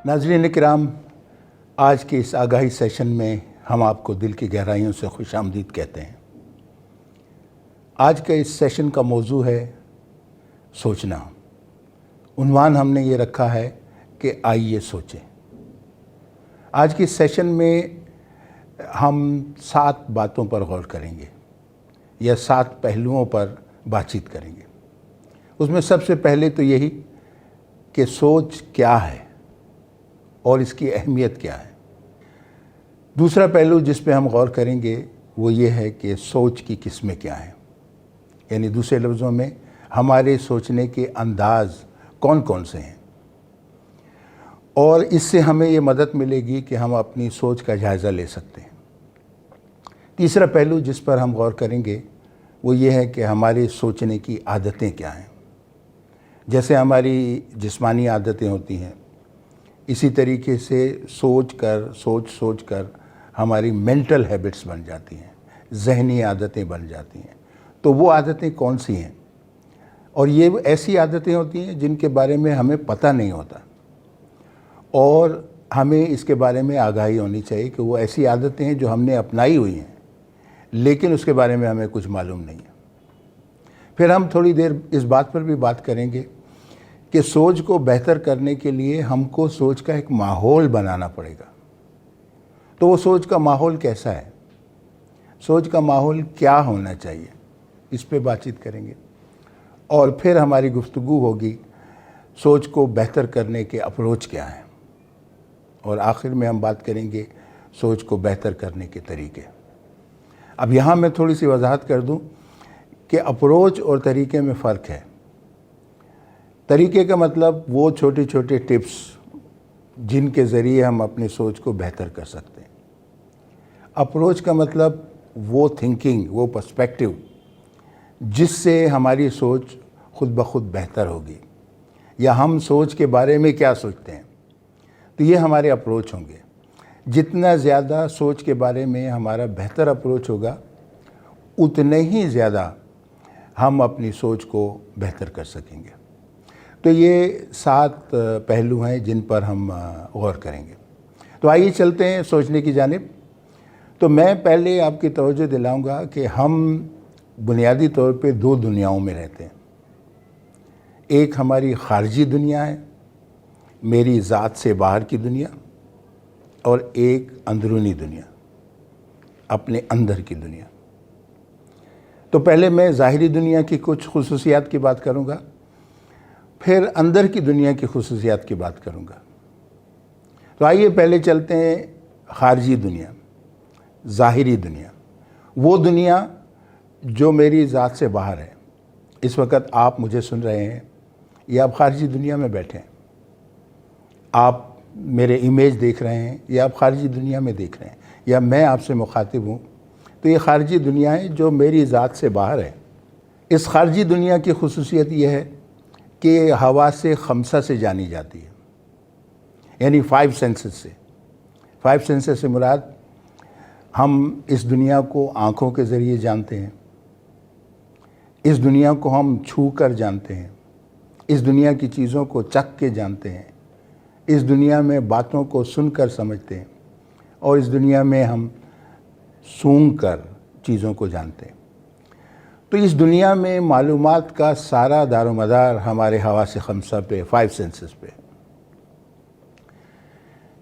ناظرین کرام، آج کے اس آگاہی سیشن میں ہم آپ کو دل کی گہرائیوں سے خوش آمدید کہتے ہیں۔ آج کا اس سیشن کا موضوع ہے سوچنا۔ عنوان ہم نے یہ رکھا ہے کہ آئیے سوچیں۔ آج کے اس سیشن میں ہم 7 باتوں پر غور کریں گے یا 7 پہلوؤں پر بات چیت کریں گے۔ اس میں سب سے پہلے تو یہی کہ سوچ کیا ہے اور اس کی اہمیت کیا ہے۔ دوسرا پہلو جس پہ ہم غور کریں گے وہ یہ ہے کہ سوچ کی قسمیں کیا ہیں، یعنی دوسرے لفظوں میں ہمارے سوچنے کے انداز کون کون سے ہیں، اور اس سے ہمیں یہ مدد ملے گی کہ ہم اپنی سوچ کا جائزہ لے سکتے ہیں۔ تیسرا پہلو جس پر ہم غور کریں گے وہ یہ ہے کہ ہمارے سوچنے کی عادتیں کیا ہیں۔ جیسے ہماری جسمانی عادتیں ہوتی ہیں، اسی طریقے سے سوچ کر ہماری مینٹل ہیبٹس بن جاتی ہیں، ذہنی عادتیں بن جاتی ہیں۔ تو وہ عادتیں کون سی ہیں؟ اور یہ ایسی عادتیں ہوتی ہیں جن کے بارے میں ہمیں پتہ نہیں ہوتا، اور ہمیں اس کے بارے میں آگاہی ہونی چاہیے کہ وہ ایسی عادتیں ہیں جو ہم نے اپنائی ہوئی ہیں لیکن اس کے بارے میں ہمیں کچھ معلوم نہیں ہے۔ پھر ہم تھوڑی دیر اس بات پر بھی بات کریں گے کہ سوچ کو بہتر کرنے کے لیے ہم کو سوچ کا ایک ماحول بنانا پڑے گا۔ تو وہ سوچ کا ماحول کیسا ہے؟ سوچ کا ماحول کیا ہونا چاہیے؟ اس پہ بات چیت کریں گے، اور پھر ہماری گفتگو ہوگی سوچ کو بہتر کرنے کے اپروچ کیا ہیں، اور آخر میں ہم بات کریں گے سوچ کو بہتر کرنے کے طریقے۔ اب یہاں میں تھوڑی سی وضاحت کر دوں کہ اپروچ اور طریقے میں فرق ہے۔ طریقے کا مطلب وہ چھوٹے چھوٹے ٹپس جن کے ذریعے ہم اپنی سوچ کو بہتر کر سکتے ہیں۔ اپروچ کا مطلب وہ تھنکنگ، وہ پرسپیکٹیو جس سے ہماری سوچ خود بخود بہتر ہوگی، یا ہم سوچ کے بارے میں کیا سوچتے ہیں، تو یہ ہمارے اپروچ ہوں گے۔ جتنا زیادہ سوچ کے بارے میں ہمارا بہتر اپروچ ہوگا اتنے ہی زیادہ ہم اپنی سوچ کو بہتر کر سکیں گے۔ تو یہ 7 پہلو ہیں جن پر ہم غور کریں گے۔ تو آئیے چلتے ہیں سوچنے کی جانب۔ تو میں پہلے آپ کی توجہ دلاؤں گا کہ ہم بنیادی طور پہ 2 دنیاؤں میں رہتے ہیں۔ ایک ہماری خارجی دنیا ہے، میری ذات سے باہر کی دنیا، اور ایک اندرونی دنیا، اپنے اندر کی دنیا۔ تو پہلے میں ظاہری دنیا کی کچھ خصوصیات کی بات کروں گا، پھر اندر کی دنیا کی خصوصیات کی بات کروں گا۔ تو آئیے پہلے چلتے ہیں خارجی دنیا، ظاہری دنیا، وہ دنیا جو میری ذات سے باہر ہے۔ اس وقت آپ مجھے سن رہے ہیں، یا آپ خارجی دنیا میں بیٹھے ہیں، آپ میرے امیج دیکھ رہے ہیں، یا آپ خارجی دنیا میں دیکھ رہے ہیں، یا میں آپ سے مخاطب ہوں، تو یہ خارجی دنیا ہے جو میری ذات سے باہر ہے۔ اس خارجی دنیا کی خصوصیت یہ ہے کہ حواس 5 سے جانی جاتی ہے، یعنی 5 سینسز سے۔ 5 سینسز سے مراد ہم اس دنیا کو آنکھوں کے ذریعے جانتے ہیں، اس دنیا کو ہم چھو کر جانتے ہیں، اس دنیا کی چیزوں کو چکھ کے جانتے ہیں، اس دنیا میں باتوں کو سن کر سمجھتے ہیں، اور اس دنیا میں ہم سونگھ کر چیزوں کو جانتے ہیں۔ تو اس دنیا میں معلومات کا سارا دار و مدار ہمارے حواس 5 پہ، 5 سینسز پہ۔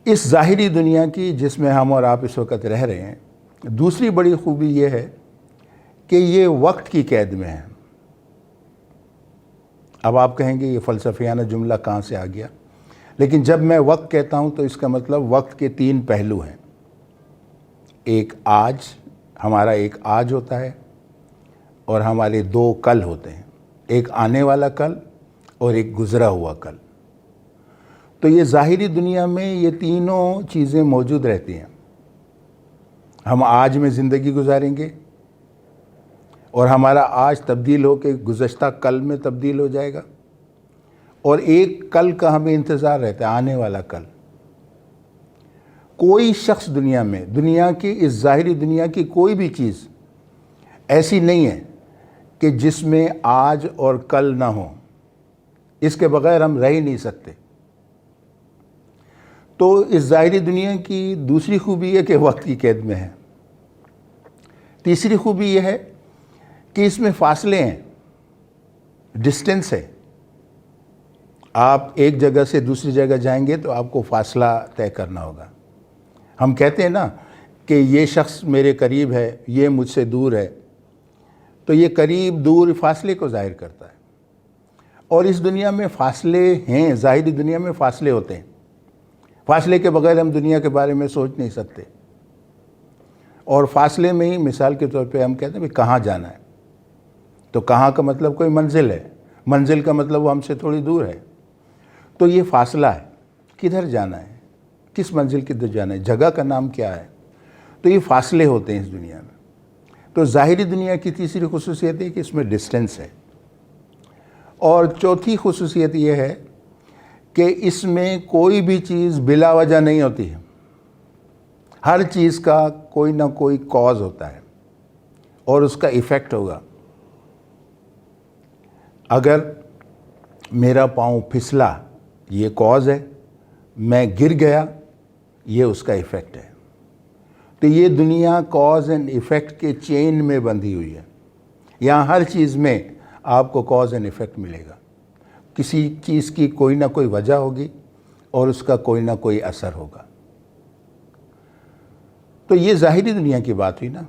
اس ظاہری دنیا کی جس میں ہم اور آپ اس وقت رہ رہے ہیں، دوسری بڑی خوبی یہ ہے کہ یہ وقت کی قید میں ہے۔ اب آپ کہیں گے یہ فلسفیانہ جملہ کہاں سے آ گیا؟ لیکن جب میں وقت کہتا ہوں تو اس کا مطلب وقت کے 3 پہلو ہیں۔ ایک آج، ہمارا ایک آج ہوتا ہے، اور ہمارے 2 کل ہوتے ہیں، ایک آنے والا کل اور ایک گزرا ہوا کل۔ تو یہ ظاہری دنیا میں یہ تینوں چیزیں موجود رہتی ہیں۔ ہم آج میں زندگی گزاریں گے، اور ہمارا آج تبدیل ہو کے گزشتہ کل میں تبدیل ہو جائے گا، اور ایک کل کا ہمیں انتظار رہتا ہے، آنے والا کل۔ کوئی شخص دنیا میں، دنیا کی اس ظاہری دنیا کی کوئی بھی چیز ایسی نہیں ہے کہ جس میں آج اور کل نہ ہو۔ اس کے بغیر ہم رہ ہی نہیں سکتے۔ تو اس ظاہری دنیا کی دوسری خوبی ہے کہ وقت کی قید میں ہے. تیسری خوبی یہ ہے کہ اس میں فاصلے ہیں، ڈسٹینس ہے. آپ ایک جگہ سے دوسری جگہ جائیں گے تو آپ کو فاصلہ طے کرنا ہوگا. ہم کہتے ہیں نا کہ یہ شخص میرے قریب ہے، یہ مجھ سے دور ہے. تو یہ قریب دور فاصلے کو ظاہر کرتا ہے. اور اس دنیا میں فاصلے ہیں، ظاہری دنیا میں فاصلے ہوتے ہیں. فاصلے کے بغیر ہم دنیا کے بارے میں سوچ نہیں سکتے. اور فاصلے میں ہی مثال کے طور پہ ہم کہتے ہیں کہ کہاں جانا ہے. تو کہاں کا مطلب کوئی منزل ہے، منزل کا مطلب وہ ہم سے تھوڑی دور ہے. تو یہ فاصلہ ہے، کدھر جانا ہے، کس منزل کدھر جانا ہے، جگہ کا نام کیا ہے. تو یہ فاصلے ہوتے ہیں اس دنیا میں. تو ظاہری دنیا کی تیسری خصوصیت ہے کہ اس میں ڈسٹینس ہے. اور چوتھی خصوصیت یہ ہے کہ اس میں کوئی بھی چیز بلا وجہ نہیں ہوتی ہے. ہر چیز کا کوئی نہ کوئی کاز ہوتا ہے اور اس کا ایفیکٹ ہوگا. اگر میرا پاؤں پھسلا یہ کاز ہے، میں گر گیا یہ اس کا ایفیکٹ ہے. تو یہ دنیا کاز اینڈ ایفیکٹ کے چین میں بندھی ہوئی ہے. یہاں ہر چیز میں آپ کو کاز اینڈ ایفیکٹ ملے گا. کسی چیز کی کوئی نہ کوئی وجہ ہوگی اور اس کا کوئی نہ کوئی اثر ہوگا. تو یہ ظاہری دنیا کی بات ہوئی نا.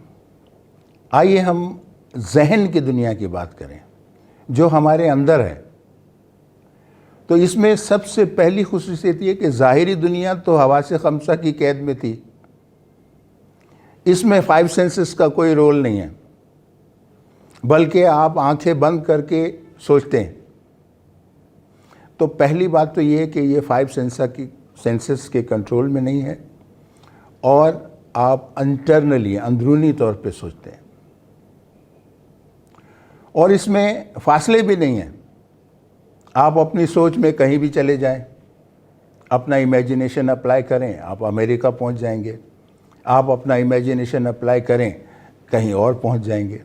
آئیے ہم ذہن کی دنیا کی بات کریں جو ہمارے اندر ہے. تو اس میں سب سے پہلی خصوصیت یہ کہ ظاہری دنیا تو حواس خمسہ کی قید میں تھی. اس میں 5 سینسز کا کوئی رول نہیں ہے، بلکہ آپ آنکھیں بند کر کے سوچتے ہیں. تو پہلی بات تو یہ ہے کہ یہ 5 سینسز کے کنٹرول میں نہیں ہے اور آپ انٹرنلی اندرونی طور پہ سوچتے ہیں. اور اس میں فاصلے بھی نہیں ہیں. آپ اپنی سوچ میں کہیں بھی چلے جائیں، اپنا امیجنیشن اپلائی کریں، آپ امریکہ پہنچ جائیں گے. آپ اپنا امیجنیشن اپلائی کریں کہیں اور پہنچ جائیں گے.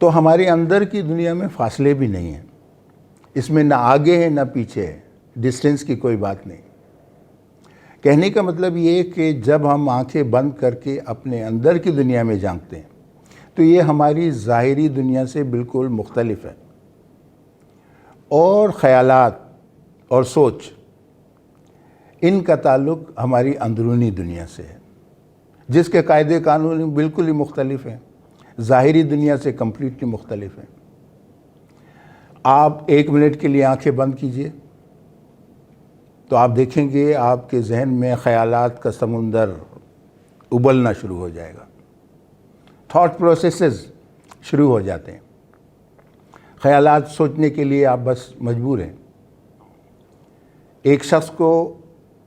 تو ہمارے اندر کی دنیا میں فاصلے بھی نہیں ہیں. اس میں نہ آگے ہے نہ پیچھے ہے، ڈسٹینس کی کوئی بات نہیں. کہنے کا مطلب یہ کہ جب ہم آنکھیں بند کر کے اپنے اندر کی دنیا میں جھانکتے ہیں تو یہ ہماری ظاہری دنیا سے بالکل مختلف ہے. اور خیالات اور سوچ ان کا تعلق ہماری اندرونی دنیا سے ہے جس کے قاعدے قانون بالکل ہی مختلف ہیں، ظاہری دنیا سے کمپلیٹلی مختلف ہیں. آپ 1 منٹ کے لیے آنکھیں بند کیجئے تو آپ دیکھیں گے آپ کے ذہن میں خیالات کا سمندر ابلنا شروع ہو جائے گا. تھاٹ پروسیسز شروع ہو جاتے ہیں. خیالات سوچنے کے لیے آپ بس مجبور ہیں. ایک شخص کو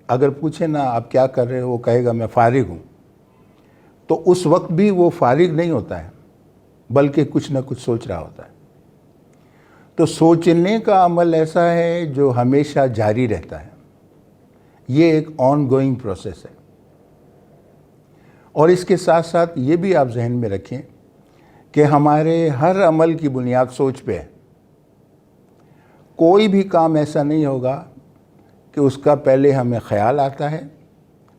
اگر پوچھیں نا آپ کیا کر رہے ہو، وہ کہے گا میں فارغ ہوں. تو اس وقت بھی وہ فارغ نہیں ہوتا ہے بلکہ کچھ نہ کچھ سوچ رہا ہوتا ہے. تو سوچنے کا عمل ایسا ہے جو ہمیشہ جاری رہتا ہے. یہ ایک آن گوئنگ پروسیس ہے. اور اس کے ساتھ ساتھ یہ بھی آپ ذہن میں رکھیں کہ ہمارے ہر عمل کی بنیاد سوچ پہ ہے. کوئی بھی کام ایسا نہیں ہوگا کہ اس کا پہلے ہمیں خیال آتا ہے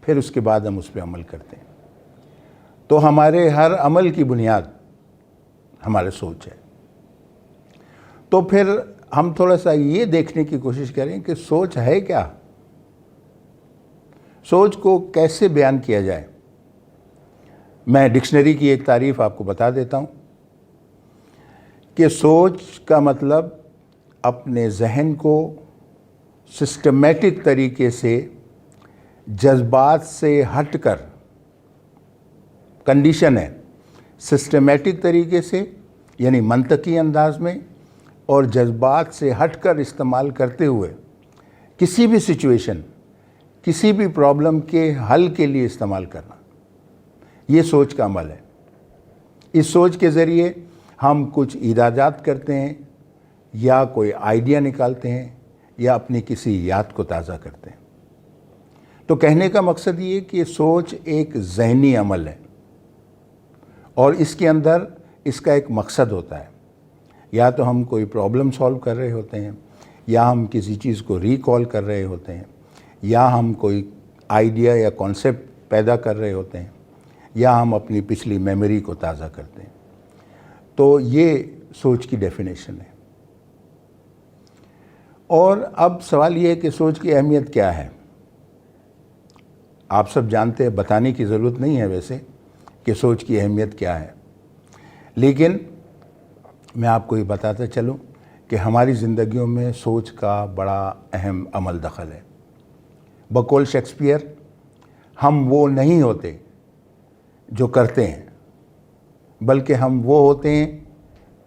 پھر اس کے بعد ہم اس پہ عمل کرتے ہیں. تو ہمارے ہر عمل کی بنیاد ہمارے سوچ ہے. تو پھر ہم تھوڑا سا یہ دیکھنے کی کوشش کریں کہ سوچ ہے کیا، سوچ کو کیسے بیان کیا جائے. میں ڈکشنری کی ایک تعریف آپ کو بتا دیتا ہوں کہ سوچ کا مطلب اپنے ذہن کو سسٹمیٹک طریقے سے جذبات سے ہٹ کر، کنڈیشن ہے سسٹمیٹک طریقے سے یعنی منطقی انداز میں اور جذبات سے ہٹ کر استعمال کرتے ہوئے کسی بھی سچویشن، کسی بھی پرابلم کے حل کے لیے استعمال کرنا. یہ سوچ کا عمل ہے. اس سوچ کے ذریعے ہم کچھ ایجادات کرتے ہیں یا کوئی آئیڈیا نکالتے ہیں یا اپنی کسی یاد کو تازہ کرتے ہیں. تو کہنے کا مقصد یہ کہ سوچ ایک ذہنی عمل ہے اور اس کے اندر اس کا ایک مقصد ہوتا ہے. یا تو ہم کوئی پرابلم سالو کر رہے ہوتے ہیں یا ہم کسی چیز کو ریکال کر رہے ہوتے ہیں یا ہم کوئی آئیڈیا یا کانسیپٹ پیدا کر رہے ہوتے ہیں یا ہم اپنی پچھلی میموری کو تازہ کرتے ہیں. تو یہ سوچ کی ڈیفینیشن ہے. اور اب سوال یہ ہے کہ سوچ کی اہمیت کیا ہے. آپ سب جانتے ہیں, بتانے کی ضرورت نہیں ہے ویسے کہ سوچ کی اہمیت کیا ہے, لیکن میں آپ کو یہ بتاتا چلوں کہ ہماری زندگیوں میں سوچ کا بڑا اہم عمل دخل ہے. بقول شیکسپیئر, ہم وہ نہیں ہوتے جو کرتے ہیں, بلکہ ہم وہ ہوتے ہیں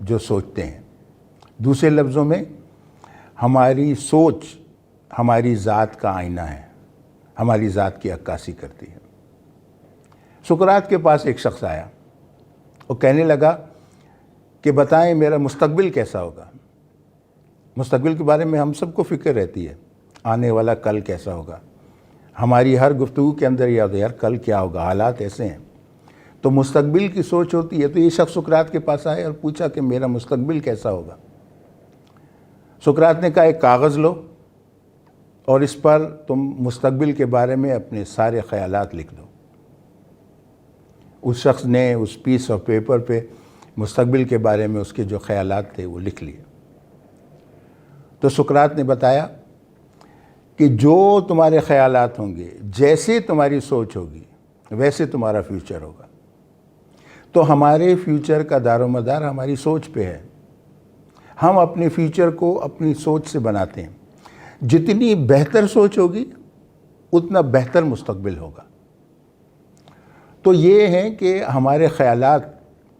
جو سوچتے ہیں. دوسرے لفظوں میں, ہماری سوچ ہماری ذات کا آئینہ ہے, ہماری ذات کی عکاسی کرتی ہے. سقراط کے پاس ایک شخص آیا اور کہنے لگا کہ بتائیں میرا مستقبل کیسا ہوگا. مستقبل کے بارے میں ہم سب کو فکر رہتی ہے, آنے والا کل کیسا ہوگا. ہماری ہر گفتگو کے اندر یہ ہوتا ہے, یار کل کیا ہوگا, حالات ایسے ہیں. تو مستقبل کی سوچ ہوتی ہے. تو یہ شخص سقراط کے پاس آئے اور پوچھا کہ میرا مستقبل کیسا ہوگا. سقراط نے کہا ایک کاغذ لو اور اس پر تم مستقبل کے بارے میں اپنے سارے خیالات لکھ دو. اس شخص نے اس پیس آف پیپر پہ مستقبل کے بارے میں اس کے جو خیالات تھے وہ لکھ لیے. تو سقراط نے بتایا کہ جو تمہارے خیالات ہوں گے, جیسے تمہاری سوچ ہوگی, ویسے تمہارا فیوچر ہوگا. تو ہمارے فیوچر کا دار و مدار ہماری سوچ پہ ہے. ہم اپنے فیوچر کو اپنی سوچ سے بناتے ہیں. جتنی بہتر سوچ ہوگی اتنا بہتر مستقبل ہوگا. تو یہ ہے کہ ہمارے خیالات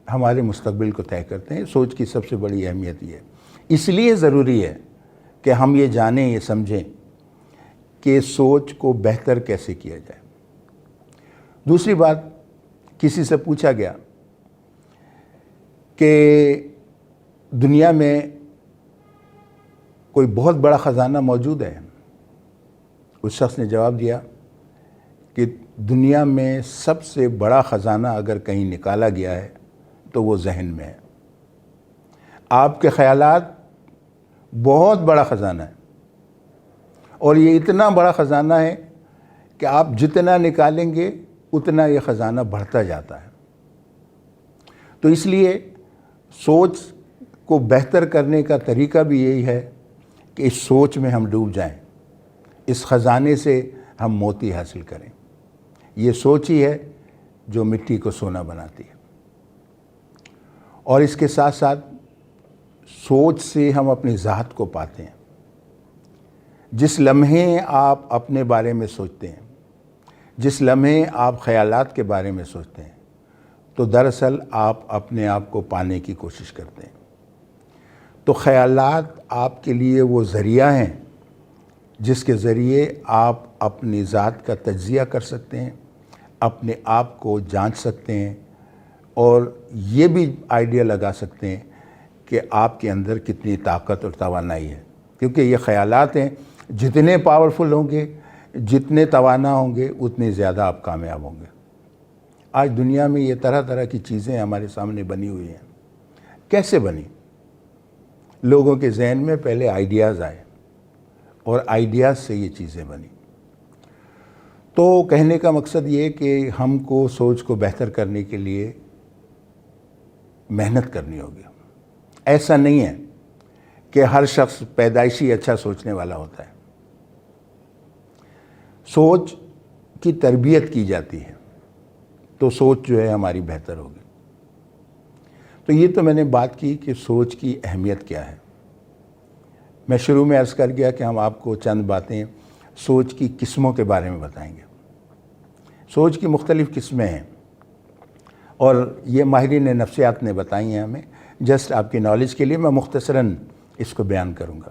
ہمارے مستقبل کو طے کرتے ہیں. سوچ کی سب سے بڑی اہمیت یہ ہے. اس لیے ضروری ہے کہ ہم یہ جانیں, یہ سمجھیں کہ سوچ کو بہتر کیسے کیا جائے. دوسری بات, کسی سے پوچھا گیا کہ دنیا میں کوئی بہت بڑا خزانہ موجود ہے. اس شخص نے جواب دیا کہ دنیا میں سب سے بڑا خزانہ اگر کہیں نکالا گیا ہے تو وہ ذہن میں ہے. آپ کے خیالات بہت بڑا خزانہ ہے, اور یہ اتنا بڑا خزانہ ہے کہ آپ جتنا نکالیں گے اتنا یہ خزانہ بڑھتا جاتا ہے. تو اس لیے سوچ کو بہتر کرنے کا طریقہ بھی یہی ہے کہ اس سوچ میں ہم ڈوب جائیں, اس خزانے سے ہم موتی حاصل کریں. یہ سوچ ہی ہے جو مٹی کو سونا بناتی ہے. اور اس کے ساتھ ساتھ سوچ سے ہم اپنی ذات کو پاتے ہیں. جس لمحے آپ اپنے بارے میں سوچتے ہیں, جس لمحے آپ خیالات کے بارے میں سوچتے ہیں, تو دراصل آپ اپنے آپ کو پانے کی کوشش کرتے ہیں. تو خیالات آپ کے لیے وہ ذریعہ ہیں جس کے ذریعے آپ اپنی ذات کا تجزیہ کر سکتے ہیں, اپنے آپ کو جانچ سکتے ہیں, اور یہ بھی آئیڈیا لگا سکتے ہیں کہ آپ کے اندر کتنی طاقت اور توانائی ہے. کیونکہ یہ خیالات ہیں, جتنے پاورفل ہوں گے, جتنے توانا ہوں گے, اتنے زیادہ آپ کامیاب ہوں گے. آج دنیا میں یہ طرح طرح کی چیزیں ہمارے سامنے بنی ہوئی ہیں. کیسے بنی؟ لوگوں کے ذہن میں پہلے آئیڈیاز آئے اور آئیڈیاز سے یہ چیزیں بنی. تو کہنے کا مقصد یہ کہ ہم کو سوچ کو بہتر کرنے کے لیے محنت کرنی ہوگی. ایسا نہیں ہے کہ ہر شخص پیدائشی اچھا سوچنے والا ہوتا ہے. سوچ کی تربیت کی جاتی ہے تو سوچ جو ہے ہماری بہتر ہوگی. تو یہ تو میں نے بات کی کہ سوچ کی اہمیت کیا ہے. میں شروع میں عرض کر گیا کہ ہم آپ کو چند باتیں سوچ کی قسموں کے بارے میں بتائیں گے. سوچ کی مختلف قسمیں ہیں اور یہ ماہرین نفسیات نے بتائی ہیں ہمیں. جسٹ آپ کی نالج کے لیے میں مختصراً اس کو بیان کروں گا.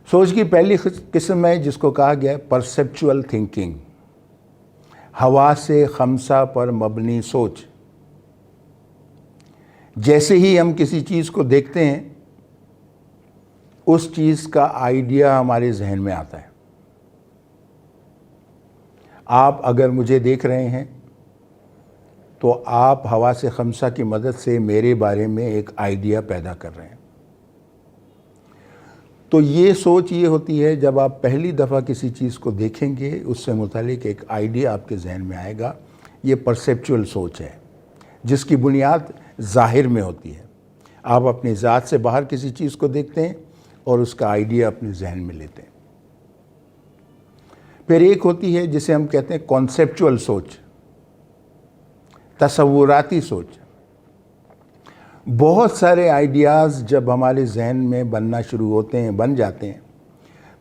سوچ کی پہلی قسم ہے جس کو کہا گیا ہے پرسیپچول تھنکنگ, حواس خمسہ پر مبنی سوچ. جیسے ہی ہم کسی چیز کو دیکھتے ہیں اس چیز کا آئیڈیا ہمارے ذہن میں آتا ہے. آپ اگر مجھے دیکھ رہے ہیں تو آپ حواس خمسہ کی مدد سے میرے بارے میں ایک آئیڈیا پیدا کر رہے ہیں. تو یہ سوچ یہ ہوتی ہے جب آپ پہلی دفعہ کسی چیز کو دیکھیں گے، اس سے متعلق ایک آئیڈیا آپ کے ذہن میں آئے گا. یہ پرسیپچول سوچ ہے جس کی بنیاد ظاہر میں ہوتی ہے. آپ اپنی ذات سے باہر کسی چیز کو دیکھتے ہیں اور اس کا آئیڈیا اپنے ذہن میں لیتے ہیں. پھر ایک ہوتی ہے جسے ہم کہتے ہیں کانسیپچول سوچ، تصوراتی سوچ. بہت سارے آئیڈیاز جب ہمارے ذہن میں بننا شروع ہوتے ہیں، بن جاتے ہیں،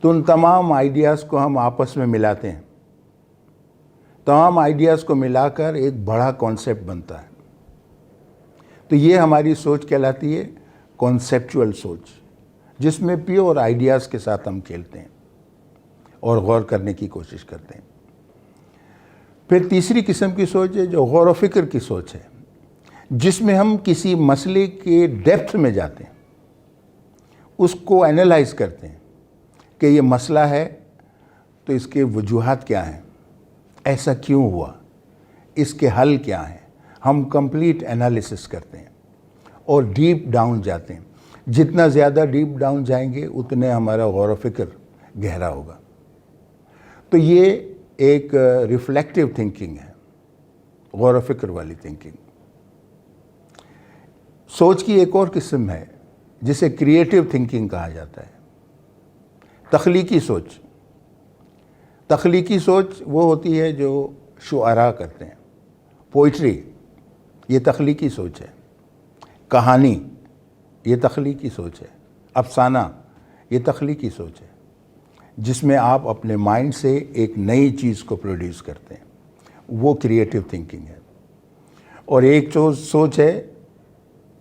تو ان تمام آئیڈیاز کو ہم آپس میں ملاتے ہیں. تمام آئیڈیاز کو ملا کر ایک بڑا کانسیپٹ بنتا ہے. تو یہ ہماری سوچ کہلاتی ہے کانسیپچول سوچ، جس میں پیور آئیڈیاز کے ساتھ ہم کھیلتے ہیں اور غور کرنے کی کوشش کرتے ہیں. پھر تیسری قسم کی سوچ ہے جو غور و فکر کی سوچ ہے، جس میں ہم کسی مسئلے کے ڈیپتھ میں جاتے ہیں، اس کو اینالائز کرتے ہیں کہ یہ مسئلہ ہے تو اس کے وجوہات کیا ہیں، ایسا کیوں ہوا، اس کے حل کیا ہیں. ہم کمپلیٹ انالیسس کرتے ہیں اور ڈیپ ڈاؤن جاتے ہیں. جتنا زیادہ ڈیپ ڈاؤن جائیں گے اتنے ہمارا غور و فکر گہرا ہوگا. تو یہ ایک ریفلیکٹیو تھنکنگ ہے، غور و فکر والی تھنکنگ. سوچ کی ایک اور قسم ہے جسے کریٹیو تھنکنگ کہا جاتا ہے، تخلیقی سوچ. تخلیقی سوچ وہ ہوتی ہے جو شعراء کرتے ہیں. پوئٹری یہ تخلیقی سوچ ہے. کہانی یہ تخلیقی سوچ ہے. افسانہ یہ تخلیقی سوچ ہے، جس میں آپ اپنے مائنڈ سے ایک نئی چیز کو پروڈیوس کرتے ہیں. وہ کریٹیو تھنکنگ ہے. اور ایک سوچ ہے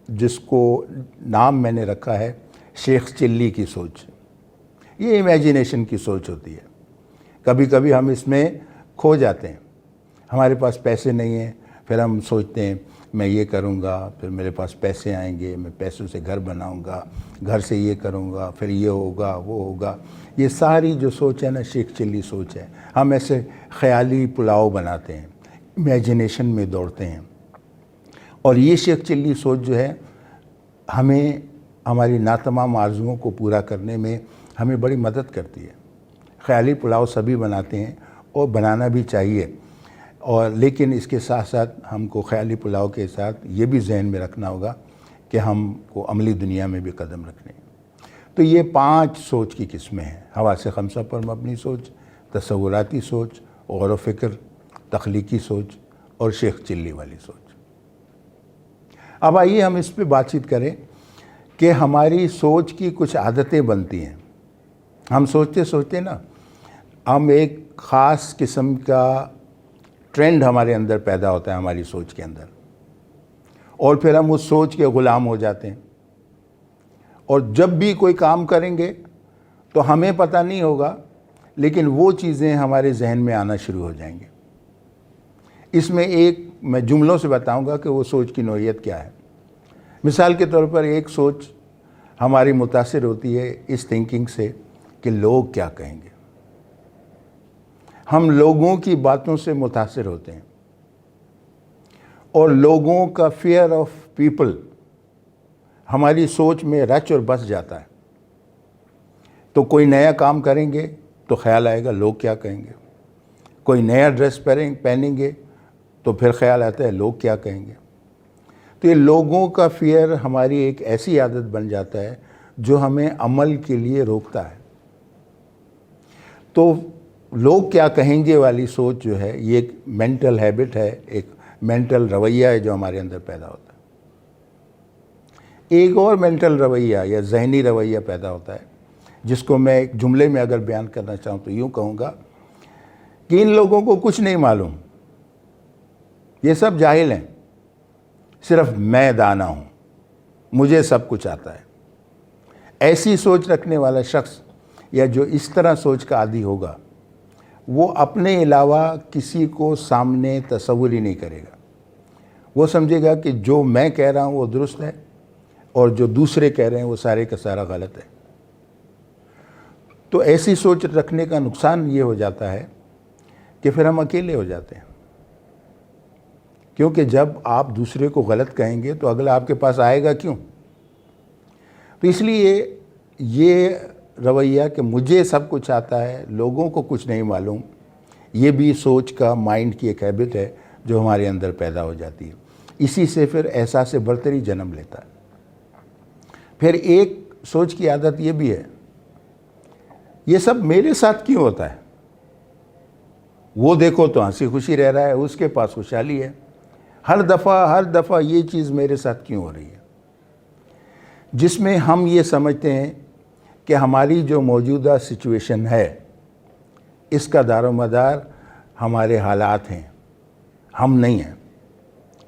جس کو نام میں نے رکھا ہے شیخ چلی کی سوچ. یہ امیجینیشن کی سوچ ہوتی ہے. کبھی کبھی ہم اس میں کھو جاتے ہیں. ہمارے پاس پیسے نہیں ہیں، پھر ہم سوچتے ہیں میں یہ کروں گا، پھر میرے پاس پیسے آئیں گے، میں پیسوں سے گھر بناؤں گا، گھر سے یہ کروں گا، پھر یہ ہوگا وہ ہوگا. یہ ساری جو سوچ ہے نا شیخ چلی سوچ ہے. ہم ایسے خیالی پلاؤ بناتے ہیں، امیجینیشن میں دوڑتے ہیں. اور یہ شیخ چلی سوچ جو ہے ہمیں ہماری ناتمام آرزوؤں کو پورا کرنے میں ہمیں بڑی مدد کرتی ہے. خیالی پلاؤ سبھی بناتے ہیں اور بنانا بھی چاہیے، اور لیکن اس کے ساتھ ساتھ ہم کو خیالی پلاؤ کے ساتھ یہ بھی ذہن میں رکھنا ہوگا کہ ہم کو عملی دنیا میں بھی قدم رکھنے ہیں. تو یہ 5 سوچ کی قسمیں ہیں: حواس خمسہ پر مبنی سوچ، تصوراتی سوچ، غور و فکر، تخلیقی سوچ اور شیخ چلی والی سوچ. اب آئیے ہم اس پہ بات چیت کریں کہ ہماری سوچ کی کچھ عادتیں بنتی ہیں. ہم سوچتے نا، ہم ایک خاص قسم کا ٹرینڈ ہمارے اندر پیدا ہوتا ہے ہماری سوچ کے اندر، اور پھر ہم اس سوچ کے غلام ہو جاتے ہیں. اور جب بھی کوئی کام کریں گے تو ہمیں پتہ نہیں ہوگا، لیکن وہ چیزیں ہمارے ذہن میں آنا شروع ہو جائیں گے. اس میں ایک میں جملوں سے بتاؤں گا کہ وہ سوچ کی نوعیت کیا ہے. مثال کے طور پر ایک سوچ ہماری متاثر ہوتی ہے اس تھنکنگ سے کہ لوگ کیا کہیں گے. ہم لوگوں کی باتوں سے متاثر ہوتے ہیں، اور لوگوں کا فیئر آف پیپل ہماری سوچ میں رچ اور بس جاتا ہے. تو کوئی نیا کام کریں گے تو خیال آئے گا لوگ کیا کہیں گے. کوئی نیا ڈریس پہنیں گے تو پھر خیال آتا ہے لوگ کیا کہیں گے. تو یہ لوگوں کا فیئر ہماری ایک ایسی عادت بن جاتا ہے جو ہمیں عمل کے لیے روکتا ہے. تو لوگ کیا کہیں گے والی سوچ جو ہے یہ ایک مینٹل ہیبٹ ہے، ایک مینٹل رویہ ہے جو ہمارے اندر پیدا ہوتا ہے. ایک اور مینٹل رویہ یا ذہنی رویہ پیدا ہوتا ہے جس کو میں ایک جملے میں اگر بیان کرنا چاہوں تو یوں کہوں گا کہ ان لوگوں کو کچھ نہیں معلوم، یہ سب جاہل ہیں، صرف میں دانا ہوں، مجھے سب کچھ آتا ہے. ایسی سوچ رکھنے والا شخص یا جو اس طرح سوچ کا عادی ہوگا وہ اپنے علاوہ کسی کو سامنے تصور ہی نہیں کرے گا. وہ سمجھے گا کہ جو میں کہہ رہا ہوں وہ درست ہے اور جو دوسرے کہہ رہے ہیں وہ سارے کا سارا غلط ہے. تو ایسی سوچ رکھنے کا نقصان یہ ہو جاتا ہے کہ پھر ہم اکیلے ہو جاتے ہیں، کیونکہ جب آپ دوسرے کو غلط کہیں گے تو اگلا آپ کے پاس آئے گا کیوں؟ تو اس لیے یہ رویہ کہ مجھے سب کچھ آتا ہے، لوگوں کو کچھ نہیں معلوم، یہ بھی سوچ کا، مائنڈ کی ایک ہیبٹ ہے جو ہمارے اندر پیدا ہو جاتی ہے۔ اسی سے پھر احساس برتری جنم لیتا ہے۔ پھر ایک سوچ کی عادت یہ بھی ہے، یہ سب میرے ساتھ کیوں ہوتا ہے؟ وہ دیکھو تو ہنسی خوشی رہ رہا ہے، اس کے پاس خوشحالی ہے، ہر دفعہ یہ چیز میرے ساتھ کیوں ہو رہی ہے؟ جس میں ہم یہ سمجھتے ہیں کہ ہماری جو موجودہ سچویشن ہے اس کا دار و مدار ہمارے حالات ہیں، ہم نہیں ہیں۔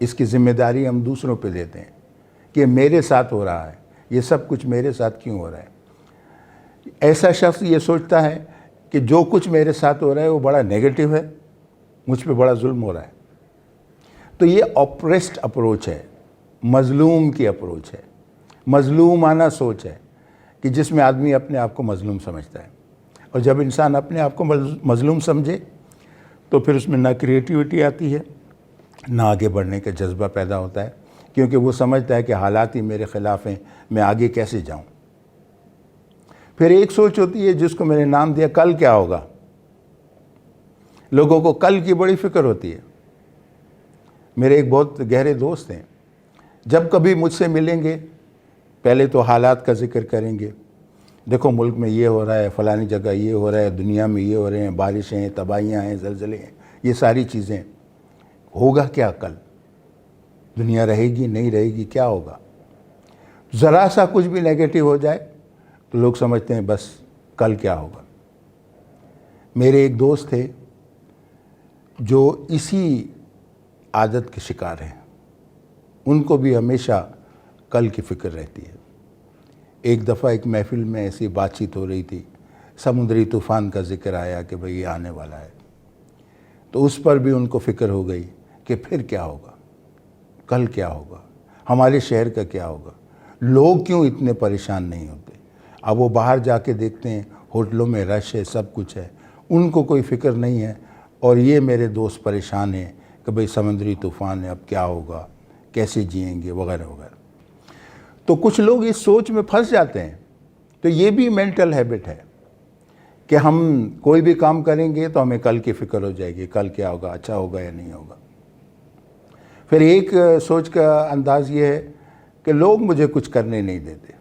اس کی ذمہ داری ہم دوسروں پہ دیتے ہیں کہ میرے ساتھ ہو رہا ہے، یہ سب کچھ میرے ساتھ کیوں ہو رہا ہے؟ ایسا شخص یہ سوچتا ہے کہ جو کچھ میرے ساتھ ہو رہا ہے وہ بڑا نیگیٹو ہے، مجھ پہ بڑا ظلم ہو رہا ہے۔ تو یہ اپریسڈ اپروچ ہے، مظلوم کی اپروچ ہے، مظلومانہ سوچ ہے کہ جس میں آدمی اپنے آپ کو مظلوم سمجھتا ہے۔ اور جب انسان اپنے آپ کو مظلوم سمجھے تو پھر اس میں نہ کریٹیوٹی آتی ہے، نہ آگے بڑھنے کا جذبہ پیدا ہوتا ہے، کیونکہ وہ سمجھتا ہے کہ حالات ہی میرے خلاف ہیں، میں آگے کیسے جاؤں۔ پھر ایک سوچ ہوتی ہے جس کو میں نے نام دیا کل کیا ہوگا۔ لوگوں کو کل کی بڑی فکر ہوتی ہے۔ میرے ایک بہت گہرے دوست ہیں، جب کبھی مجھ سے ملیں گے پہلے تو حالات کا ذکر کریں گے، دیکھو ملک میں یہ ہو رہا ہے، فلانی جگہ یہ ہو رہا ہے، دنیا میں یہ ہو رہے ہیں، بارشیں ہیں، تباہیاں ہیں، زلزلے ہیں، یہ ساری چیزیں۔ ہوگا کیا کل؟ دنیا رہے گی نہیں رہے گی، کیا ہوگا؟ ذرا سا کچھ بھی نیگیٹو ہو جائے تو لوگ سمجھتے ہیں بس کل کیا ہوگا۔ میرے ایک دوست تھے جو اسی عادت کے شکار ہیں، ان کو بھی ہمیشہ کل کی فکر رہتی ہے۔ ایک دفعہ ایک محفل میں ایسی بات چیت ہو رہی تھی، سمندری طوفان کا ذکر آیا کہ بھئی یہ آنے والا ہے، تو اس پر بھی ان کو فکر ہو گئی کہ پھر کیا ہوگا، کل کیا ہوگا، ہمارے شہر کا کیا ہوگا، لوگ کیوں اتنے پریشان نہیں ہوتے۔ اب وہ باہر جا کے دیکھتے ہیں ہوٹلوں میں رش ہے، سب کچھ ہے، ان کو کوئی فکر نہیں ہے، اور یہ میرے دوست پریشان ہیں کہ بھئی سمندری طوفان ہے، اب کیا ہوگا، کیسے جئیں گے، وغیرہ وغیرہ۔ تو کچھ لوگ اس سوچ میں پھنس جاتے ہیں۔ تو یہ بھی مینٹل ہیبٹ ہے کہ ہم کوئی بھی کام کریں گے تو ہمیں کل کی فکر ہو جائے گی، کل کیا ہوگا، اچھا ہوگا یا نہیں ہوگا۔ پھر ایک سوچ کا انداز یہ ہے کہ لوگ مجھے کچھ کرنے نہیں دیتے،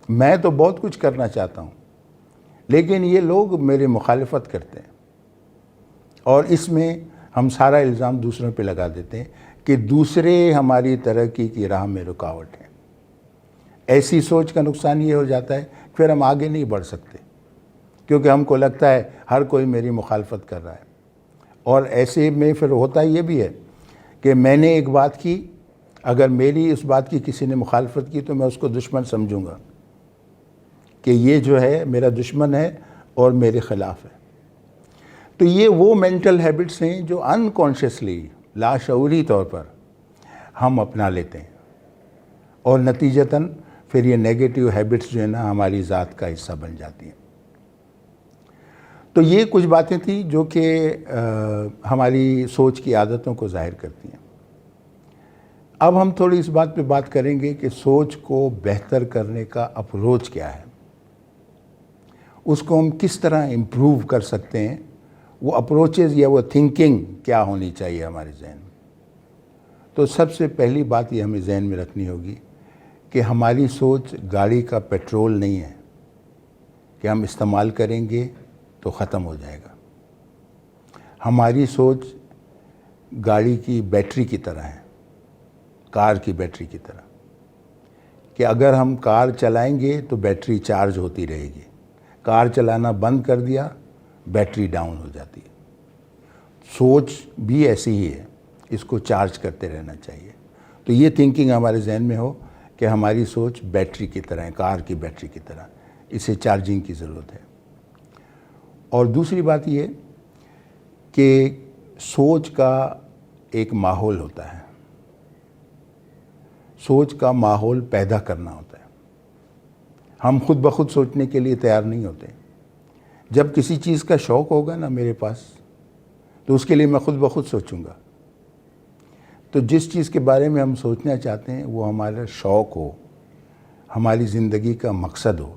میں تو بہت کچھ کرنا چاہتا ہوں لیکن یہ لوگ میری مخالفت کرتے ہیں، اور اس میں ہم سارا الزام دوسروں پہ لگا دیتے ہیں کہ دوسرے ہماری ترقی کی راہ میں رکاوٹ ہیں۔ ایسی سوچ کا نقصان یہ ہو جاتا ہے پھر ہم آگے نہیں بڑھ سکتے، کیونکہ ہم کو لگتا ہے ہر کوئی میری مخالفت کر رہا ہے۔ اور ایسے میں پھر ہوتا یہ بھی ہے کہ میں نے ایک بات کی، اگر میری اس بات کی کسی نے مخالفت کی تو میں اس کو دشمن سمجھوں گا کہ یہ جو ہے میرا دشمن ہے اور میرے خلاف ہے۔ تو یہ وہ مینٹل ہیبٹس ہیں جو انکانشیسلی، لاشعوری طور پر ہم اپنا لیتے ہیں، اور نتیجتاً پھر یہ نیگیٹو ہیبٹس جو ہے نا ہماری ذات کا حصہ بن جاتی ہیں۔ تو یہ کچھ باتیں تھیں جو کہ ہماری سوچ کی عادتوں کو ظاہر کرتی ہیں۔ اب ہم تھوڑی اس بات پہ بات کریں گے کہ سوچ کو بہتر کرنے کا اپروچ کیا ہے، اس کو ہم کس طرح امپروو کر سکتے ہیں، وہ اپروچز یا وہ تھنکنگ کیا ہونی چاہیے ہمارے ذہن میں۔ تو سب سے پہلی بات یہ ہمیں ذہن میں رکھنی ہوگی کہ ہماری سوچ گاڑی کا پیٹرول نہیں ہے کہ ہم استعمال کریں گے تو ختم ہو جائے گا۔ ہماری سوچ گاڑی کی بیٹری کی طرح ہے، کار کی بیٹری کی طرح، کہ اگر ہم کار چلائیں گے تو بیٹری چارج ہوتی رہے گی، کار چلانا بند کر دیا بیٹری ڈاؤن ہو جاتی ہے۔ سوچ بھی ایسی ہی ہے، اس کو چارج کرتے رہنا چاہیے۔ تو یہ تھنکنگ ہمارے ذہن میں ہو کہ ہماری سوچ بیٹری کی طرح ہے، کار کی بیٹری کی طرح، اسے چارجنگ کی ضرورت ہے۔ اور دوسری بات یہ کہ سوچ کا ایک ماحول ہوتا ہے، سوچ کا ماحول پیدا کرنا ہوتا ہے۔ ہم خود بخود سوچنے کے لیے تیار نہیں ہوتے۔ جب کسی چیز کا شوق ہوگا نا میرے پاس تو اس کے لیے میں خود بخود سوچوں گا۔ تو جس چیز کے بارے میں ہم سوچنا چاہتے ہیں وہ ہمارا شوق ہو، ہماری زندگی کا مقصد ہو،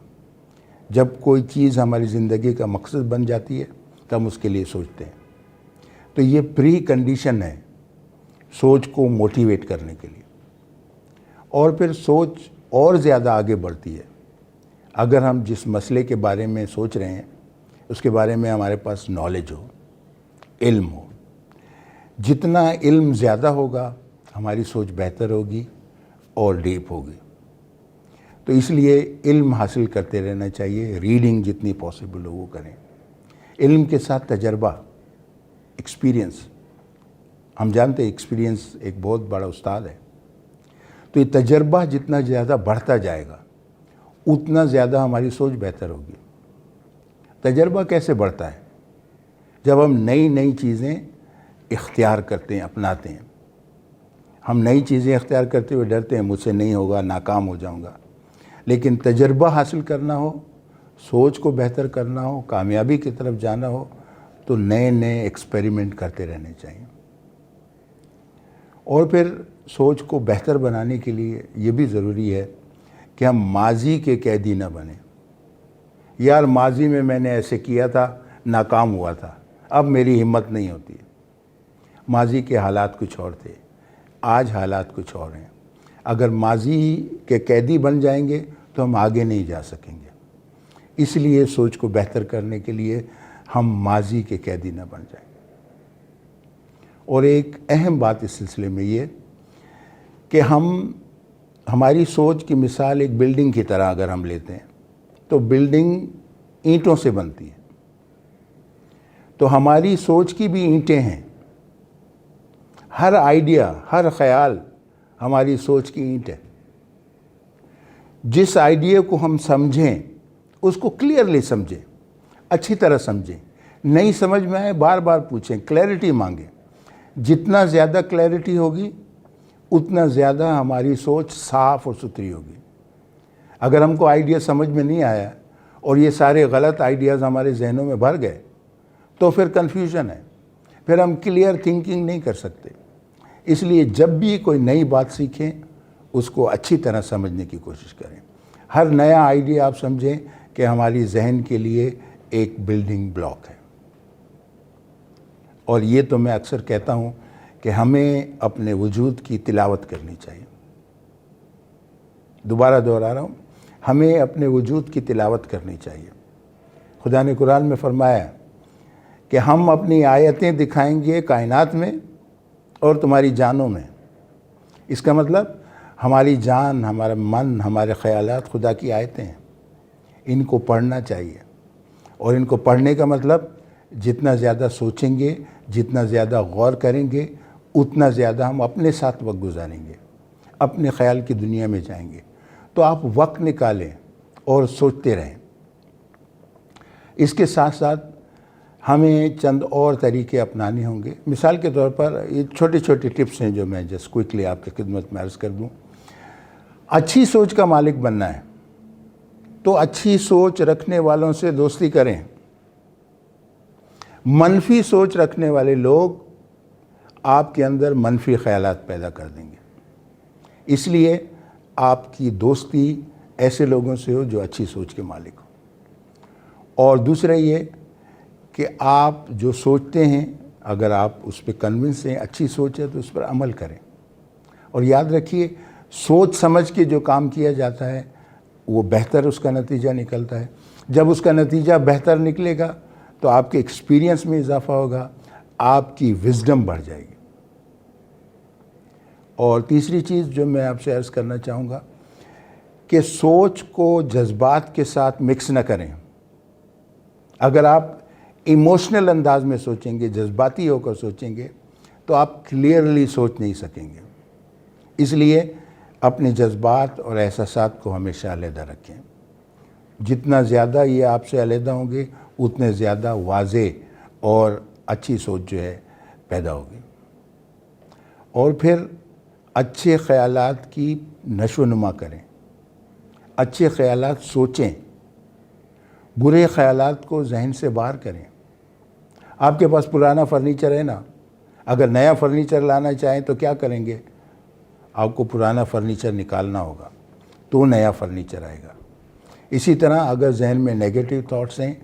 جب کوئی چیز ہماری زندگی کا مقصد بن جاتی ہے تو ہم اس کے لیے سوچتے ہیں. تو یہ پری کنڈیشن ہے سوچ کو موٹیویٹ کرنے کے لیے. اور پھر سوچ اور زیادہ آگے بڑھتی ہے اگر ہم جس مسئلے کے بارے میں سوچ رہے ہیں اس کے بارے میں ہمارے پاس نالج ہو، علم ہو. جتنا علم زیادہ ہوگا ہماری سوچ بہتر ہوگی اور ڈیپ ہوگی. تو اس لیے علم حاصل کرتے رہنا چاہیے. ریڈنگ جتنی پاسبل ہو وہ کریں. علم کے ساتھ تجربہ، ایکسپیرینس. ہم جانتے ہیں ایکسپیرینس ایک بہت بڑا استاد ہے. تو یہ تجربہ جتنا زیادہ بڑھتا جائے گا اتنا زیادہ ہماری سوچ بہتر ہوگی. تجربہ کیسے بڑھتا ہے؟ جب ہم نئی نئی چیزیں اختیار کرتے ہیں، اپناتے ہیں. ہم نئی چیزیں اختیار کرتے ہوئے ڈرتے ہیں مجھ سے نہیں ہوگا، ناکام ہو جاؤں گا. لیکن تجربہ حاصل کرنا ہو، سوچ کو بہتر کرنا ہو، کامیابی کی طرف جانا ہو تو نئے نئے ایکسپیریمنٹ کرتے رہنے چاہیے. اور پھر سوچ کو بہتر بنانے کے لیے یہ بھی ضروری ہے کہ ہم ماضی کے قیدی نہ بنیں. یار ماضی میں نے ایسے کیا تھا، ناکام ہوا تھا، اب میری ہمت نہیں ہوتی. ماضی کے حالات کچھ اور تھے، آج حالات کچھ اور ہیں. اگر ماضی کے قیدی بن جائیں گے تو ہم آگے نہیں جا سکیں گے. اس لیے سوچ کو بہتر کرنے کے لیے ہم ماضی کے قیدی نہ بن جائیں. اور ایک اہم بات اس سلسلے میں یہ کہ ہماری سوچ کی مثال ایک بلڈنگ کی طرح اگر ہم لیتے ہیں تو بلڈنگ اینٹوں سے بنتی ہے. تو ہماری سوچ کی بھی اینٹیں ہیں. ہر آئیڈیا، ہر خیال ہماری سوچ کی اینٹ ہے. جس آئیڈیا کو ہم سمجھیں اس کو کلیئرلی سمجھیں، اچھی طرح سمجھیں. نہیں سمجھ میں آئے بار بار پوچھیں، کلیئرٹی مانگیں. جتنا زیادہ کلیئرٹی ہوگی اتنا زیادہ ہماری سوچ صاف اور ستھری ہوگی. اگر ہم کو آئیڈیا سمجھ میں نہیں آیا اور یہ سارے غلط آئیڈیاز ہمارے ذہنوں میں بھر گئے تو پھر کنفیوژن ہے، پھر ہم کلیئر تھنکنگ نہیں کر سکتے. اس لیے جب بھی کوئی نئی بات سیکھیں اس کو اچھی طرح سمجھنے کی کوشش کریں. ہر نیا آئیڈیا آپ سمجھیں کہ ہماری ذہن کے لیے ایک بلڈنگ بلاک ہے. اور یہ تو میں اکثر کہتا ہوں کہ ہمیں اپنے وجود کی تلاوت کرنی چاہیے. دوبارہ دہرا رہا ہوں، ہمیں اپنے وجود کی تلاوت کرنی چاہیے. خدا نے قرآن میں فرمایا کہ ہم اپنی آیتیں دکھائیں گے کائنات میں اور تمہاری جانوں میں. اس کا مطلب ہماری جان، ہمارا من، ہمارے خیالات خدا کی آیتیں ہیں. ان کو پڑھنا چاہیے. اور ان کو پڑھنے کا مطلب جتنا زیادہ سوچیں گے، جتنا زیادہ غور کریں گے اتنا زیادہ ہم اپنے ساتھ وقت گزاریں گے، اپنے خیال کی دنیا میں جائیں گے. تو آپ وقت نکالیں اور سوچتے رہیں. اس کے ساتھ ساتھ ہمیں چند اور طریقے اپنانے ہوں گے. مثال کے طور پر یہ چھوٹی چھوٹی ٹپس ہیں جو میں جسٹ کوئکلی آپ کی خدمت میں عرض کر دوں. اچھی سوچ کا مالک بننا ہے تو اچھی سوچ رکھنے والوں سے دوستی کریں. منفی سوچ رکھنے والے لوگ آپ کے اندر منفی خیالات پیدا کر دیں گے. اس لیے آپ کی دوستی ایسے لوگوں سے ہو جو اچھی سوچ کے مالک ہو. اور دوسرا یہ کہ آپ جو سوچتے ہیں اگر آپ اس پہ کنونس ہیں، اچھی سوچ ہے تو اس پر عمل کریں. اور یاد رکھیے سوچ سمجھ کے جو کام کیا جاتا ہے وہ بہتر اس کا نتیجہ نکلتا ہے. جب اس کا نتیجہ بہتر نکلے گا تو آپ کے ایکسپیرینس میں اضافہ ہوگا، آپ کی وزڈم بڑھ جائے گی. اور تیسری چیز جو میں آپ سے عرض کرنا چاہوں گا کہ سوچ کو جذبات کے ساتھ مکس نہ کریں. اگر آپ ایموشنل انداز میں سوچیں گے، جذباتی ہو کر سوچیں گے تو آپ کلیئرلی سوچ نہیں سکیں گے. اس لیے اپنے جذبات اور احساسات کو ہمیشہ علیحدہ رکھیں. جتنا زیادہ یہ آپ سے علیحدہ ہوں گے اتنے زیادہ واضح اور اچھی سوچ جو ہے پیدا ہوگی. اور پھر اچھے خیالات کی نشو و نما کریں، اچھے خیالات سوچیں، برے خیالات کو ذہن سے باہر کریں. آپ کے پاس پرانا فرنیچر ہے نا، اگر نیا فرنیچر لانا چاہیں تو کیا کریں گے؟ آپ کو پرانا فرنیچر نکالنا ہوگا تو نیا فرنیچر آئے گا. اسی طرح اگر ذہن میں نیگیٹو تھاٹس ہیں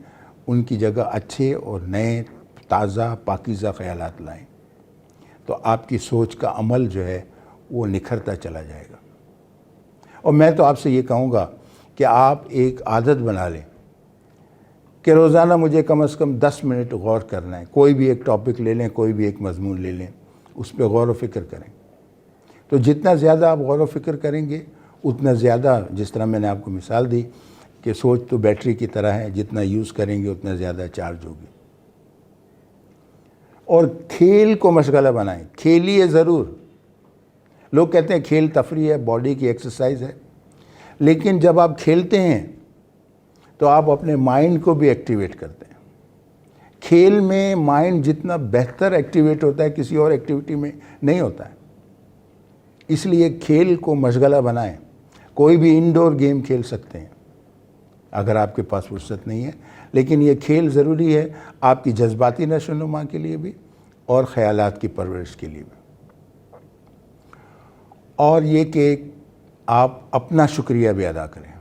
ان کی جگہ اچھے اور نئے تازہ پاکیزہ خیالات لائیں تو آپ کی سوچ کا عمل جو ہے وہ نکھرتا چلا جائے گا۔ اور میں تو آپ سے یہ کہوں گا کہ آپ ایک عادت بنا لیں کہ روزانہ مجھے کم از کم 10 منٹ غور کرنا ہے۔ کوئی بھی ایک ٹاپک لے لیں، کوئی بھی ایک مضمون لے لیں، اس پہ غور و فکر کریں۔ تو جتنا زیادہ آپ غور و فکر کریں گے اتنا زیادہ، جس طرح میں نے آپ کو مثال دی کہ سوچ تو بیٹری کی طرح ہے، جتنا یوز کریں گے اتنا زیادہ چارج ہوگی۔ اور کھیل کو مشغلہ بنائیں، کھیلیے ضرور۔ لوگ کہتے ہیں کھیل تفریح ہے، باڈی کی ایکسرسائز ہے، لیکن جب آپ کھیلتے ہیں تو آپ اپنے مائنڈ کو بھی ایکٹیویٹ کرتے ہیں۔ کھیل میں مائنڈ جتنا بہتر ایکٹیویٹ ہوتا ہے کسی اور ایکٹیویٹی میں نہیں ہوتا ہے، اس لیے کھیل کو مشغلہ بنائیں۔ کوئی بھی انڈور گیم کھیل سکتے ہیں اگر آپ کے پاس فرصت نہیں ہے، لیکن یہ کھیل ضروری ہے آپ کی جذباتی نشو و نما کے لیے بھی اور خیالات کی پرورش کے لیے بھی۔ اور یہ کہ آپ اپنا شکریہ بھی ادا کریں۔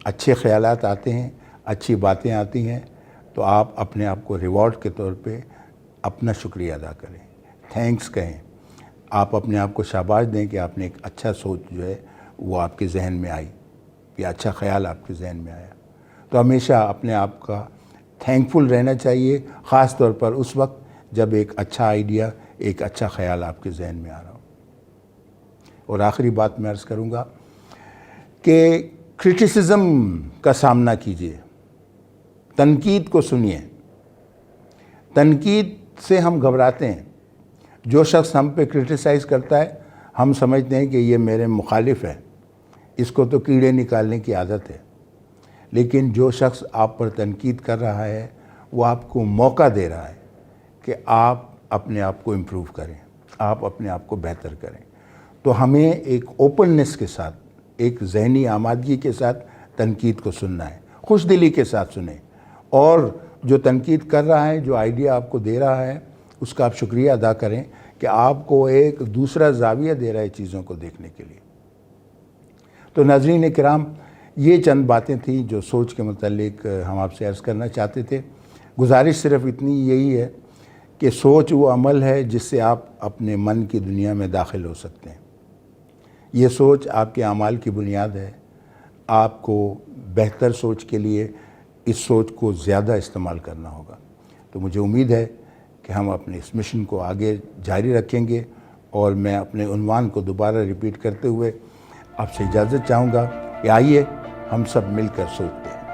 اچھے خیالات آتے ہیں، اچھی باتیں آتی ہیں تو آپ اپنے آپ کو ریوارڈ کے طور پہ اپنا شکریہ ادا کریں، تھینکس کہیں، آپ اپنے آپ کو شاباش دیں کہ آپ نے ایک اچھا سوچ جو ہے وہ آپ کے ذہن میں آئی، یا اچھا خیال آپ کے ذہن میں آیا۔ تو ہمیشہ اپنے آپ کا تھینکفل رہنا چاہیے، خاص طور پر اس وقت جب ایک اچھا آئیڈیا، ایک اچھا خیال آپ کے ذہن میں آ رہا ہو۔ اور آخری بات میں عرض کروں گا کہ کرٹیسزم کا سامنا کیجیے، تنقید کو سنیے۔ تنقید سے ہم گھبراتے ہیں۔ جو شخص ہم پہ کرٹیسائز کرتا ہے ہم سمجھتے ہیں کہ یہ میرے مخالف ہے، اس کو تو کیڑے نکالنے کی عادت ہے۔ لیکن جو شخص آپ پر تنقید کر رہا ہے وہ آپ کو موقع دے رہا ہے کہ آپ اپنے آپ کو امپروو کریں، آپ اپنے آپ کو بہتر کریں۔ تو ہمیں ایک اوپننس کے ساتھ، ایک ذہنی آمادگی کے ساتھ تنقید کو سننا ہے، خوش دلی کے ساتھ سنیں، اور جو تنقید کر رہا ہے، جو آئیڈیا آپ کو دے رہا ہے، اس کا آپ شکریہ ادا کریں کہ آپ کو ایک دوسرا زاویہ دے رہا ہے چیزوں کو دیکھنے کے لیے۔ تو ناظرین کرام، یہ چند باتیں تھیں جو سوچ کے متعلق ہم آپ سے عرض کرنا چاہتے تھے۔ گزارش صرف اتنی یہی ہے کہ سوچ وہ عمل ہے جس سے آپ اپنے من کی دنیا میں داخل ہو سکتے ہیں۔ یہ سوچ آپ کے اعمال کی بنیاد ہے۔ آپ کو بہتر سوچ کے لیے اس سوچ کو زیادہ استعمال کرنا ہوگا۔ تو مجھے امید ہے کہ ہم اپنے اس مشن کو آگے جاری رکھیں گے، اور میں اپنے عنوان کو دوبارہ ریپیٹ کرتے ہوئے آپ سے اجازت چاہوں گا کہ آئیے ہم سب مل کر سوچتے ہیں۔